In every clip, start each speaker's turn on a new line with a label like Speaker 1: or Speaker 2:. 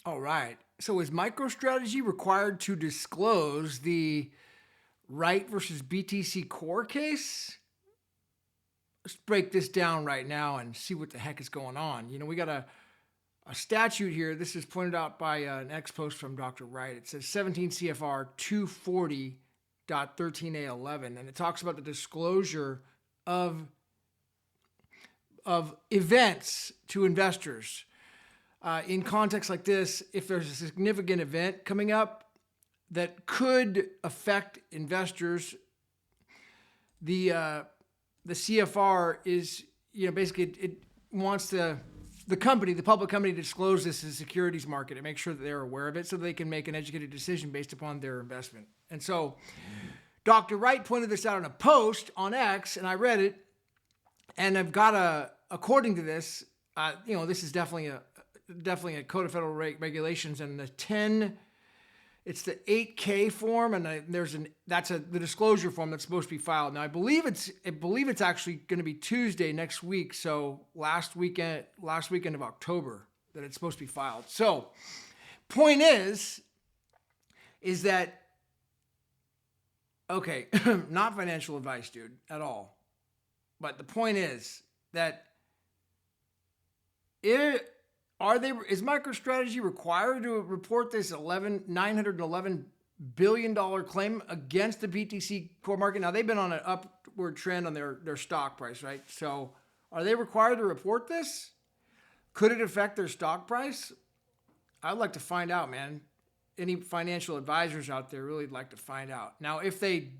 Speaker 1: All right. So is MicroStrategy required to disclose the Wright versus BTC Core case? Let's break this down right now and see what the heck is going on. We got a statute here. This is pointed out by an ex post from Dr. Wright. It says 17 CFR 240.13A11, and it talks about the disclosure of events to investors. In context like this, if there's a significant event coming up that could affect investors, the CFR is, basically it wants the public company to disclose this to the securities market and make sure that they're aware of it so they can make an educated decision based upon their investment. And so Dr. Wright pointed this out in a post on X, and I read it, and I've got according to this, this is definitely a code of federal regulations, and it's the 8K form, and that's the disclosure form that's supposed to be filed. Now I believe it's actually going to be Tuesday next week, so last weekend of October that it's supposed to be filed. So point is that, okay, not financial advice, dude, at all. But the point is that is MicroStrategy required to report this $911 billion claim against the BTC Core market? Now, they've been on an upward trend on their stock price, right? So are they required to report this? Could it affect their stock price? I'd like to find out, man. Any financial advisors out there really like to find out. Now, if they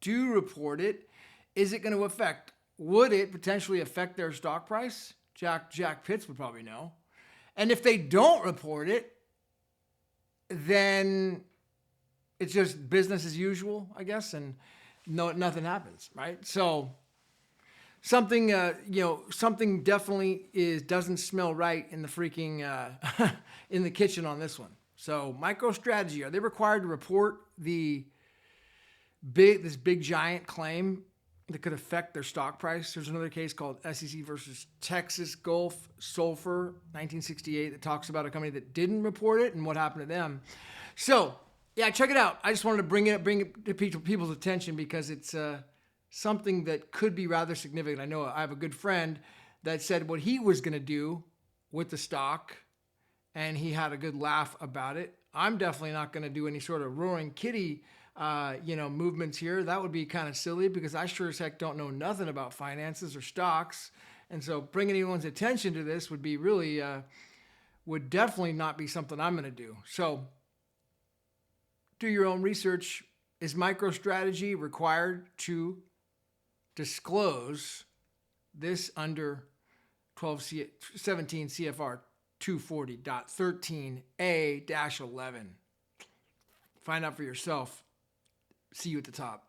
Speaker 1: do report it, is it going to would it potentially affect their stock price? Jack Pitts would probably know. And if they don't report it, then it's just business as usual, I guess, and nothing happens, right? So something definitely doesn't smell right in the freaking in the kitchen on this one. So MicroStrategy, are they required to report this big giant claim that could affect their stock price? There's another case called SEC versus Texas Gulf Sulfur, 1968, that talks about a company that didn't report it and what happened to them. So, yeah, check it out. I just wanted to bring it to people's attention because it's something that could be rather significant. I know I have a good friend that said what he was going to do with the stock, and he had a good laugh about it. I'm definitely not going to do any sort of roaring kitty movements here. That would be kind of silly because I sure as heck don't know nothing about finances or stocks. And so bringing anyone's attention to this would be really, would definitely not be something I'm going to do. So do your own research. Is MicroStrategy required to disclose this under 17 CFR 240.13A-11? Find out for yourself. See you at the top.